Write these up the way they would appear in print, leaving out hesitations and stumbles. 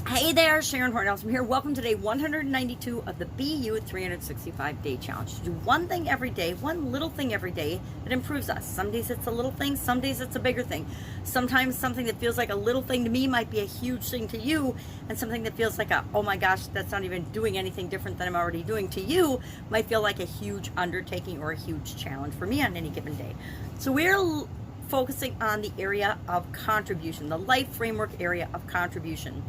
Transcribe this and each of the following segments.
Hey there, Sharon Horne-Ellstrom here. Welcome to day 192 of the BU 365-day challenge. To do one thing every day, one little thing every day that improves us. Some days it's a little thing, some days it's a bigger thing. Sometimes something that feels like a little thing to me might be a huge thing to you, and something that feels like oh my gosh, that's not even doing anything different than I'm already doing to you might feel like a huge undertaking or a huge challenge for me on any given day. So we're focusing on the area of contribution, the life framework area of contribution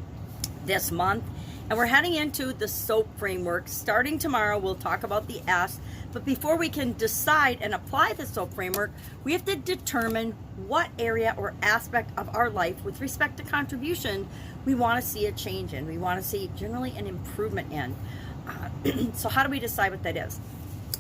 this month, and we're heading into the SOAP framework. Starting tomorrow, we'll talk about the S, but before we can decide and apply the SOAP framework, we have to determine what area or aspect of our life with respect to contribution we want to see a change in, we want to see generally an improvement in. So how do we decide what that is?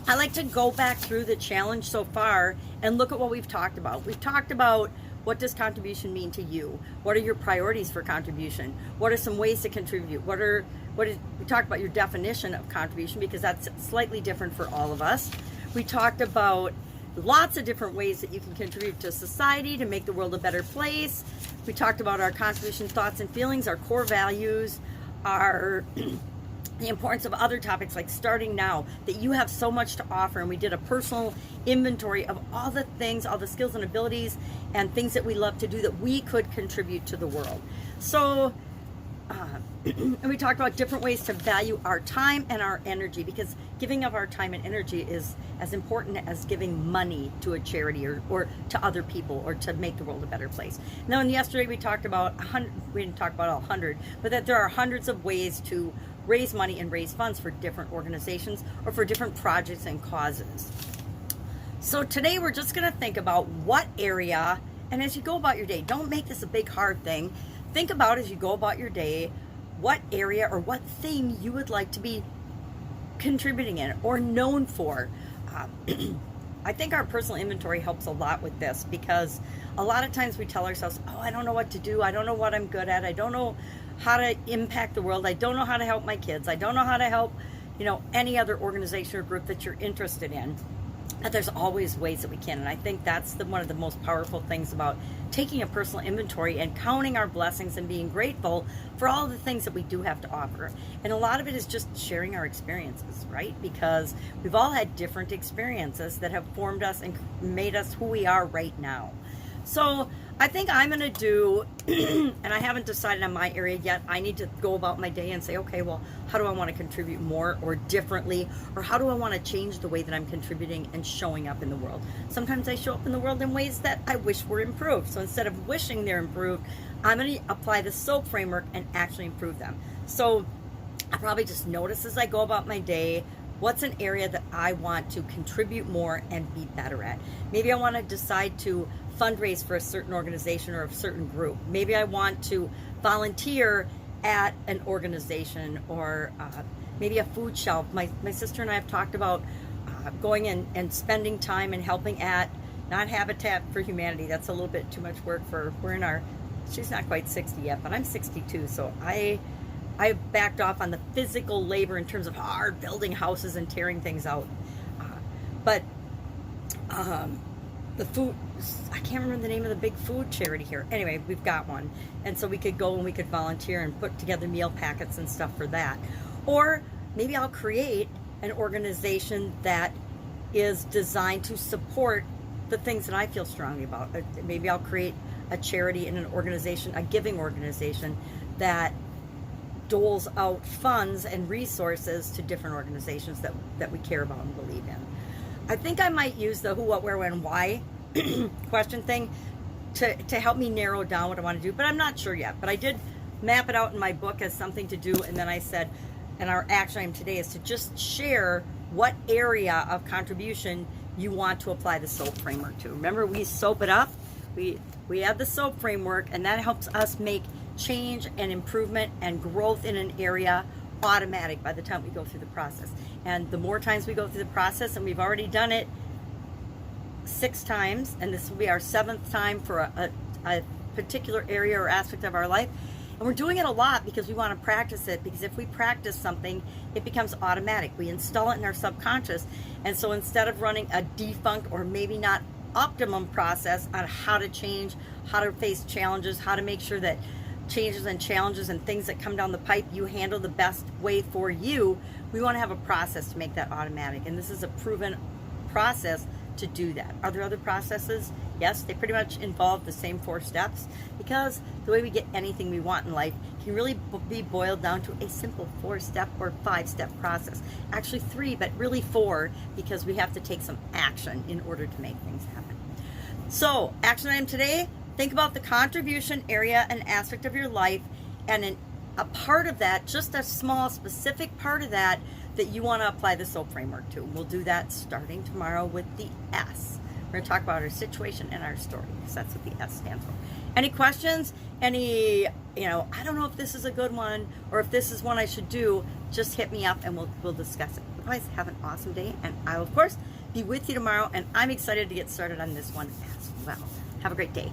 I like to go back through the challenge so far and look at what we've talked about. We've talked about what does contribution mean to you? What are your priorities for contribution? What are some ways to contribute? We talked about your definition of contribution because that's slightly different for all of us. We talked about lots of different ways that you can contribute to society to make the world a better place. We talked about our contribution thoughts and feelings, our core values, our the importance of other topics like starting now, that you have so much to offer. And we did a personal inventory of all the things, all the skills and abilities and things that we love to do that we could contribute to the world. So, and we talked about different ways to value our time and our energy, because giving of our time and energy is as important as giving money to a charity or to other people or to make the world a better place. Now, and yesterday we talked about we didn't talk about all 100, but that there are hundreds of ways to raise money and raise funds for different organizations or for different projects and causes. So today we're just going to think about what area, and as you go about your day, don't make this a big hard thing. Think about as you go about your day, what area or what thing you would like to be contributing in or known for. I think our personal inventory helps a lot with this, because a lot of times we tell ourselves, oh, I don't know what to do. I don't know what I'm good at. I don't know how to impact the world. I don't know how to help my kids. I don't know how to help, any other organization or group that you're interested in. But there's always ways that we can. And I think that's one of the most powerful things about taking a personal inventory and counting our blessings and being grateful for all the things that we do have to offer. And a lot of it is just sharing our experiences, right? Because we've all had different experiences that have formed us and made us who we are right now. So I think I'm going to do, and I haven't decided on my area yet, I need to go about my day and say, okay, well, how do I want to contribute more or differently? Or how do I want to change the way that I'm contributing and showing up in the world? Sometimes I show up in the world in ways that I wish were improved. So instead of wishing they're improved, I'm going to apply the SOAP framework and actually improve them. So I probably just notice as I go about my day, what's an area that I want to contribute more and be better at? Maybe I want to decide to fundraise for a certain organization or a certain group. Maybe I want to volunteer at an organization or maybe a food shelf. My sister and I have talked about going in and spending time and helping at, not Habitat for Humanity. That's a little bit too much work she's not quite 60 yet, but I'm 62. So I backed off on the physical labor in terms of hard building houses and tearing things out. The food, I can't remember the name of the big food charity here. Anyway, we've got one. And so we could go and we could volunteer and put together meal packets and stuff for that. Or maybe I'll create an organization that is designed to support the things that I feel strongly about. Maybe I'll create a charity and an organization, a giving organization that doles out funds and resources to different organizations that we care about and believe in. I think I might use the who, what, where, when, why question thing to help me narrow down what I want to do, but I'm not sure yet. But I did map it out in my book as something to do, and then I said, and our action item today is to just share what area of contribution you want to apply the SOAP framework to. Remember, we SOAP it up. We have the SOAP framework, and that helps us make change and improvement and growth in an area automatic by the time we go through the process. And the more times we go through the process, and we've already done it 6 times, and this will be our 7th time for a particular area or aspect of our life. And we're doing it a lot because we want to practice it, because if we practice something, it becomes automatic. We install it in our subconscious. And so instead of running a defunct or maybe not optimum process on how to change, how to face challenges, how to make sure that changes and challenges and things that come down the pipe you handle the best way for you, we want to have a process to make that automatic. And this is a proven process to do that. Are there other processes? Yes, they pretty much involve the same 4 steps, because the way we get anything we want in life can really be boiled down to a simple 4-step or 5-step process. Actually 3, but really 4, because we have to take some action in order to make things happen. So, action item today, think about the contribution area and aspect of your life, and a part of that, just a small specific part of that you want to apply the SOAP framework to. We'll do that starting tomorrow with the S. We're going to talk about our situation and our story, because that's what the S stands for. Any questions? Any, I don't know if this is a good one or if this is one I should do, just hit me up and we'll discuss it. Otherwise, have an awesome day, and I will, of course, be with you tomorrow, and I'm excited to get started on this one as well. Have a great day.